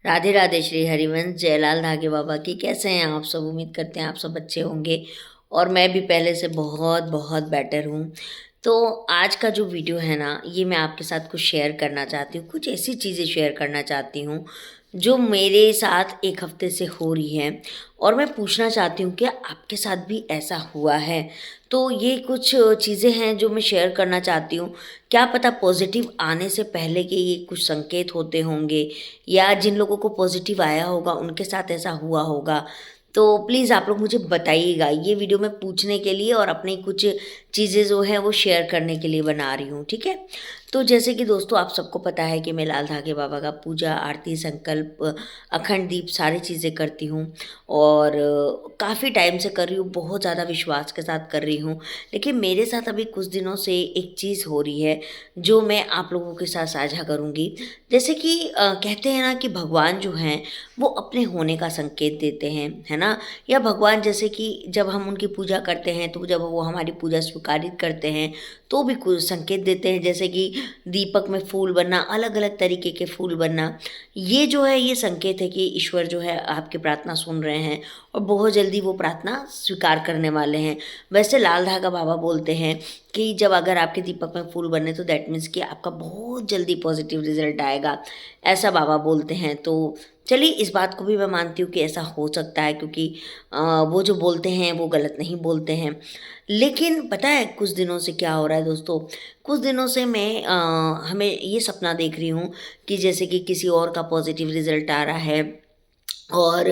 राधे राधे श्री हरिवंश जयलाल धागे बाबा की। कैसे हैं आप सब? उम्मीद करते हैं आप सब अच्छे होंगे और मैं भी पहले से बहुत बहुत बेटर हूँ। तो आज का जो वीडियो है ना, ये मैं आपके साथ कुछ शेयर करना चाहती हूँ, कुछ ऐसी चीज़ें शेयर करना चाहती हूँ जो मेरे साथ एक हफ्ते से हो रही हैं और मैं पूछना चाहती हूँ कि आपके साथ भी ऐसा हुआ है। तो ये कुछ चीज़ें हैं जो मैं शेयर करना चाहती हूँ। क्या पता पॉजिटिव आने से पहले के ये कुछ संकेत होते होंगे या जिन लोगों को पॉजिटिव आया होगा उनके साथ ऐसा हुआ होगा। तो प्लीज़ आप लोग मुझे बताइएगा। ये वीडियो मैं पूछने के लिए और अपनी कुछ चीज़ें जो है वो शेयर करने के लिए बना रही हूँ, ठीक है। तो जैसे कि दोस्तों आप सबको पता है कि मैं लाल धागे बाबा का पूजा आरती संकल्प अखंड दीप सारी चीज़ें करती हूँ और काफ़ी टाइम से कर रही हूँ, बहुत ज़्यादा विश्वास के साथ कर रही हूँ। लेकिन मेरे साथ अभी कुछ दिनों से एक चीज़ हो रही है जो मैं आप लोगों के साथ साझा करूँगी। जैसे कि कहते हैं ना कि भगवान जो हैं वो अपने होने का संकेत देते हैं, है ना? या भगवान जैसे कि जब हम उनकी पूजा करते हैं तो जब वो हमारी पूजा स्वीकारित करते हैं तो भी कुछ संकेत देते हैं, जैसे कि दीपक में फूल बनना, अलग-अलग तरीके के फूल बनना। ये जो है ये संकेत है कि ईश्वर जो है आपकी प्रार्थना सुन रहे हैं और बहुत जल्दी वो प्रार्थना स्वीकार करने वाले हैं। वैसे लाल धागा बाबा बोलते हैं कि जब अगर आपके दीपक में फूल बने तो दैट मीन्स कि आपका बहुत जल्दी पॉजिटिव रिजल्ट आएगा, ऐसा बाबा बोलते हैं। तो चलिए इस बात को भी मैं मानती हूँ कि ऐसा हो सकता है, क्योंकि वो जो बोलते हैं वो गलत नहीं बोलते हैं। लेकिन पता है कुछ दिनों से क्या हो रहा है दोस्तों, कुछ दिनों से मैं हमें ये सपना देख रही हूँ कि जैसे कि किसी और का पॉजिटिव रिजल्ट आ रहा है और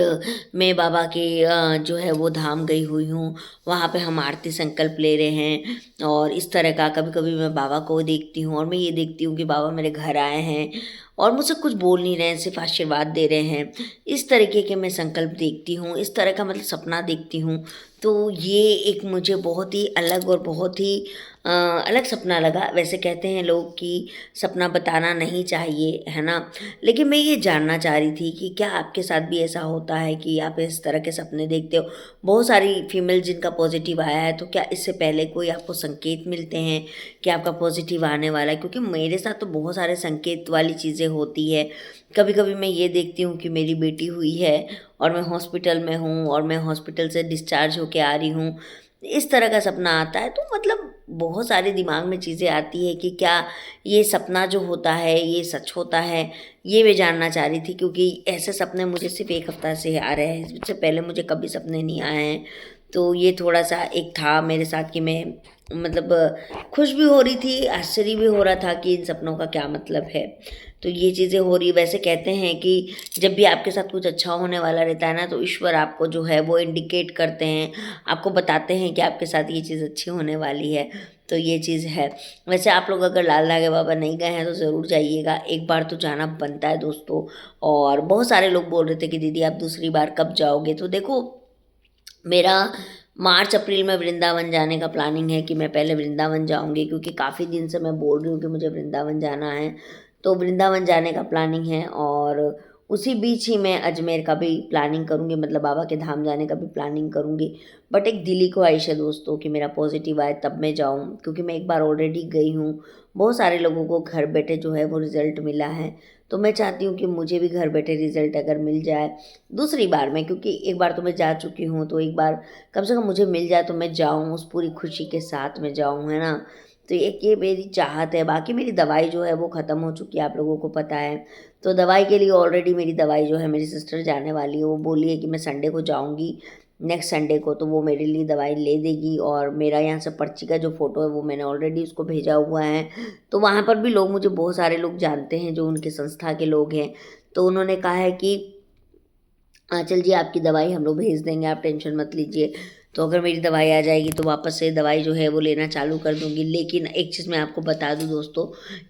मैं बाबा के जो है वो धाम गई हुई हूँ, वहाँ पे हम आरती संकल्प ले रहे हैं और इस तरह का कभी-कभी मैं बाबा को देखती हूँ और मैं ये देखती हूँ कि बाबा मेरे घर आए हैं और मुझसे कुछ बोल नहीं रहे हैं, सिर्फ़ आशीर्वाद दे रहे हैं। इस तरीके के मैं संकल्प देखती हूँ, इस तरह का मतलब सपना देखती हूँ। तो ये एक मुझे बहुत ही अलग और बहुत ही अलग सपना लगा। वैसे कहते हैं लोग कि सपना बताना नहीं चाहिए, है ना? लेकिन मैं ये जानना चाह रही थी कि क्या आपके साथ भी ऐसा होता है कि आप इस तरह के सपने देखते हो? बहुत सारी फीमेल जिनका पॉजिटिव आया है, तो क्या इससे पहले कोई आपको संकेत मिलते हैं कि आपका पॉजिटिव आने वाला है? क्योंकि मेरे साथ तो बहुत सारे संकेत वाली चीज़ें होती है। कभी-कभी मैं ये देखती हूँ कि मेरी बेटी हुई है और मैं हॉस्पिटल में हूँ और मैं हॉस्पिटल से डिस्चार्ज होके आ रही हूँ। इस तरह का सपना आता है, तो मतलब बहुत सारे दिमाग में चीज़ें आती है कि क्या ये सपना जो होता है ये सच होता है? ये मैं जानना चाह रही थी, क्योंकि ऐसे सपने मुझे सिर्फ़ 1 हफ़्ता से आ रहे हैं, इससे पहले मुझे कभी सपने नहीं आए हैं। तो ये थोड़ा-सा एक था मेरे साथ कि मैं मतलब खुश भी हो रही थी, आश्चर्य भी हो रहा था कि इन सपनों का क्या मतलब है। तो ये चीज़ें हो रही। वैसे कहते हैं कि जब भी आपके साथ कुछ अच्छा होने वाला रहता है ना, तो ईश्वर आपको जो है वो इंडिकेट करते हैं, आपको बताते हैं कि आपके साथ ये चीज़ अच्छी होने वाली है। तो ये चीज़ है। वैसे आप लोग अगर लाल धागे बाबा नहीं गए हैं तो ज़रूर जाइएगा, एक बार तो जाना बनता है दोस्तों। और बहुत सारे लोग बोल रहे थे कि दीदी आप दूसरी बार कब जाओगे? तो देखो, मेरा मार्च अप्रैल में वृंदावन जाने का प्लानिंग है कि मैं पहले वृंदावन जाऊँगी, क्योंकि काफ़ी दिन से मैं बोल रही हूँ कि मुझे वृंदावन जाना है। तो वृंदावन जाने का प्लानिंग है और उसी बीच ही मैं अजमेर का भी प्लानिंग करूँगी, मतलब बाबा के धाम जाने का भी प्लानिंग करूँगी। बट एक दिली ख्वाहिश है दोस्तों कि मेरा पॉज़िटिव आए तब मैं जाऊँ, क्योंकि मैं एक बार ऑलरेडी गई हूँ। बहुत सारे लोगों को घर बैठे जो है वो रिज़ल्ट मिला है। तो मैं चाहती हूँ कि मुझे भी घर बैठे रिज़ल्ट अगर मिल जाए दूसरी बार में, क्योंकि एक बार तो मैं जा चुकी हूँ, तो एक बार कम से कम मुझे मिल जाए तो मैं जाऊँ, उस पूरी खुशी के साथ मैं जाऊँ, है ना? तो एक ये मेरी चाहत है। बाकी मेरी दवाई जो है वो ख़त्म हो चुकी है, आप लोगों को पता है। तो दवाई के लिए ऑलरेडी मेरी दवाई जो है मेरी सिस्टर जाने वाली है, वो बोली है कि मैं संडे को जाऊँगी, नेक्स्ट संडे को, तो वो मेरे लिए दवाई ले देगी। और मेरा यहाँ से पर्ची का जो फ़ोटो है वो मैंने ऑलरेडी उसको भेजा हुआ है। तो वहाँ पर भी लोग, मुझे बहुत सारे लोग जानते हैं जो उनकी संस्था के लोग हैं। तो उन्होंने कहा है कि आंचल जी आपकी दवाई हम लोग भेज देंगे, आप टेंशन मत लीजिए। तो अगर मेरी दवाई आ जाएगी तो वापस से दवाई जो है वो लेना चालू कर दूँगी। लेकिन एक चीज़ मैं आपको बता दूँ दोस्तों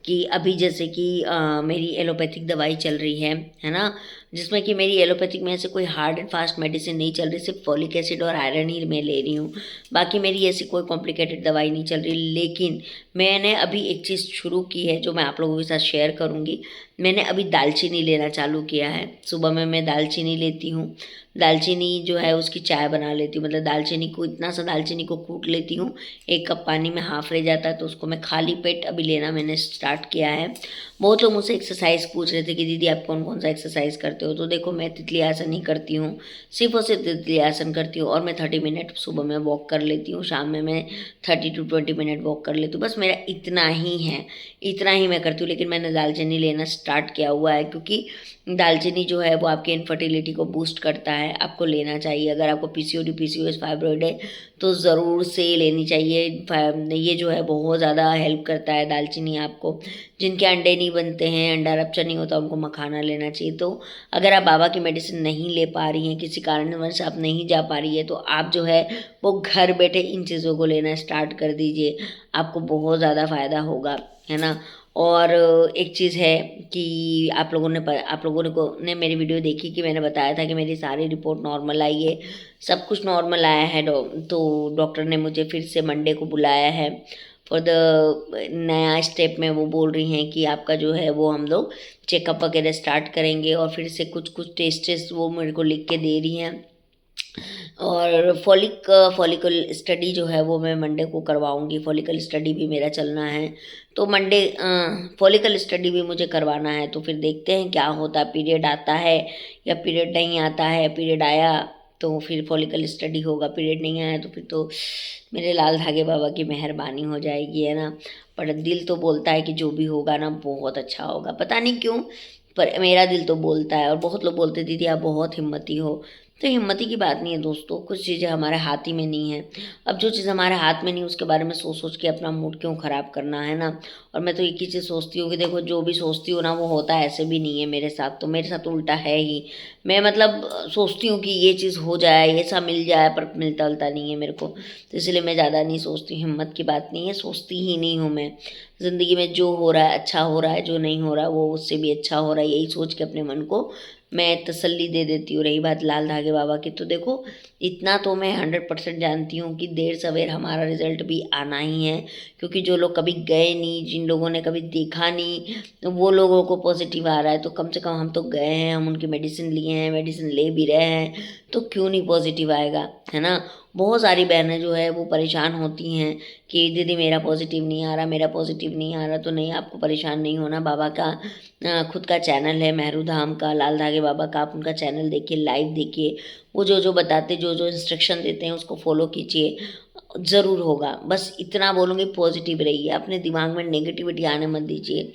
कि अभी जैसे कि मेरी एलोपैथिक दवाई चल रही है ना? जिसमें कि मेरी एलोपैथिक में ऐसे कोई हार्ड एंड फास्ट मेडिसिन नहीं चल रही, सिर्फ़ फॉलिक एसिड और आयरन ही मैं ले रही हूँ। बाकी मेरी ऐसी कोई कॉम्प्लिकेटेड दवाई नहीं चल रही। लेकिन मैंने अभी एक चीज़ शुरू की है जो मैं आप लोगों के साथ शेयर करूँगी मैंने अभी दालचीनी लेना चालू किया है। सुबह में मैं दालचीनी लेती हूँ। दालचीनी जो है उसकी चाय बना लेती हूँ, मतलब दालचीनी को इतना सा दालचीनी को कूट लेती हूँ, 1 कप पानी में हाफ रह जाता है तो उसको मैं खाली पेट अभी लेना मैंने स्टार्ट किया है। बहुत लोग मुझसे एक्सरसाइज पूछ रहे थे कि दीदी आप कौन कौन सा एक्सरसाइज करते हो, तो देखो मैं तितली आसन ही करती हूँ, सिर्फ और सिर्फ तितली आसन करती हूँ। और मैं 30 मिनट सुबह में वॉक कर लेती हूँ, शाम में मैं 30 to 20 मिनट वॉक कर लेती हूँ। बस मेरा इतना ही है, इतना ही मैं करती हूँ। लेकिन मैंने दालचीनी लेना स्टार्ट किया हुआ है क्योंकि दालचीनी जो है वो आपकी इनफर्टिलिटी को बूस्ट करता है, आपको लेना चाहिए। अगर आपको पीसीओडी पीसीओएस फाइब्रॉइड है तो ज़रूर से लेनी चाहिए। ये जो है बहुत ज़्यादा हेल्प करता है दालचीनी आपको। जिनके अंडे नहीं बनते हैं, अंडा रप्चर नहीं होता, उनको मखाना लेना चाहिए। तो अगर आप बाबा की मेडिसिन नहीं ले पा रही हैं, किसी कारणवश आप नहीं जा पा रही है, तो आप जो है वो घर बैठे इन चीज़ों को लेना स्टार्ट कर दीजिए, आपको बहुत ज़्यादा फ़ायदा होगा, है ना। और एक चीज़ है कि आप लोगों ने मेरी वीडियो देखी कि मैंने बताया था कि मेरी सारी रिपोर्ट नॉर्मल आई है, सब कुछ नॉर्मल आया है। तो डॉक्टर ने मुझे फिर से मंडे को बुलाया है फॉर द नया स्टेप में। वो बोल रही हैं कि आपका जो है वो हम लोग चेकअप वगैरह स्टार्ट करेंगे, और फिर से कुछ कुछ टेस्ट वो मेरे को लिख के दे रही हैं। और फॉलिकल स्टडी जो है वो मैं मंडे को करवाऊंगी। फॉलिकल स्टडी भी मेरा चलना है, तो मंडे फॉलिकल स्टडी भी मुझे करवाना है। तो फिर देखते हैं क्या होता है, पीरियड आता है या पीरियड नहीं आता है। पीरियड आया तो फिर फॉलिकल स्टडी होगा, पीरियड नहीं आया तो फिर तो मेरे लाल धागे बाबा की मेहरबानी हो जाएगी, है ना। पर दिल तो बोलता है कि जो भी होगा ना बहुत अच्छा होगा, पता नहीं क्यों, पर मेरा दिल तो बोलता है। और बहुत लोग बोलते दीदी आप बहुत हिम्मती हो, तो हिम्मती की बात नहीं है दोस्तों, कुछ चीज़ें हमारे हाथ ही में नहीं है। अब जो चीज़ हमारे हाथ में नहीं उसके बारे में सोच सोच के अपना मूड क्यों ख़राब करना, है ना। और मैं तो एक ही चीज़ सोचती हूँ कि देखो जो भी सोचती हूँ ना वो होता है ऐसे भी नहीं है मेरे साथ, तो मेरे साथ उल्टा है ही। मैं मतलब सोचती हूँ कि ये चीज़ हो जाए, ये सब मिल जाए, पर मिलता उलता नहीं है मेरे को, तो इसलिए मैं ज़्यादा नहीं सोचती। हिम्मत की बात नहीं है, सोचती ही नहीं हूँ मैं। ज़िंदगी में जो हो रहा है अच्छा हो रहा है, जो नहीं हो रहा है वो उससे भी अच्छा हो रहा है, यही सोच के अपने मन को मैं तसल्ली दे देती हूँ। रही बात लाल धागे बाबा की, तो देखो इतना तो मैं 100% जानती हूँ कि देर सवेर हमारा रिजल्ट भी आना ही है। क्योंकि जो लोग कभी गए नहीं, जिन लोगों ने कभी देखा नहीं, तो वो लोगों को पॉजिटिव आ रहा है, तो कम से कम हम तो गए हैं, हम उनकी मेडिसिन लिए हैं, मेडिसिन ले भी रहे हैं, तो क्यों नहीं पॉजिटिव आएगा, है ना। बहुत सारी बहनें जो है वो परेशान होती हैं कि दीदी मेरा पॉजिटिव नहीं आ रहा, मेरा पॉजिटिव नहीं आ रहा। तो नहीं, आपको परेशान नहीं होना। बाबा का खुद का चैनल है मेहरू धाम का, लाल धागे बाबा का, आप उनका चैनल देखिए, लाइव देखिए। वो जो जो बताते, जो जो इंस्ट्रक्शन देते हैं उसको फॉलो कीजिए, ज़रूर होगा। बस इतना बोलूँगी, पॉजिटिव रहिए, अपने दिमाग में नेगेटिविटी आने मत दीजिए।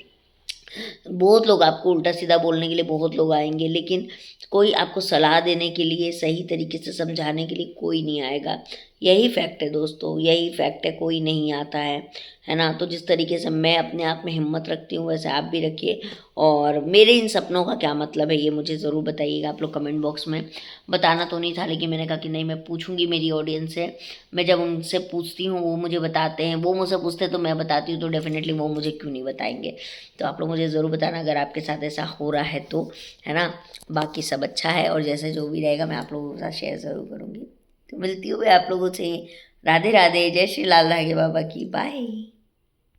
बहुत लोग आपको उल्टा सीधा बोलने के लिए बहुत लोग आएंगे, लेकिन कोई आपको सलाह देने के लिए, सही तरीके से समझाने के लिए कोई नहीं आएगा। यही फैक्ट है दोस्तों, यही फैक्ट है, कोई नहीं आता है ना। तो जिस तरीके से मैं अपने आप में हिम्मत रखती हूँ वैसे आप भी रखिए। और मेरे इन सपनों का क्या मतलब है ये मुझे ज़रूर बताइएगा आप लोग कमेंट बॉक्स में। बताना तो नहीं था, लेकिन मैंने कहा कि नहीं, मैं पूछूंगी मेरी ऑडियंस से। मैं जब उनसे पूछती हूँ वो मुझे बताते हैं, वो मुझसे पूछते हैं तो मैं बताती हूँ, तो डेफिनेटली वो मुझे क्यों नहीं बताएंगे। तो आप लोग मुझे ज़रूर बताना अगर आपके साथ ऐसा हो रहा है तो, है ना। बाकी सब अच्छा है, और जैसे जो भी रहेगा मैं आप लोगों के साथ शेयर ज़रूर करूँगी। तो मिलती हूँ मैं आप लोगों से। राधे राधे, जय श्री लाल धागे बाबा की, बाय।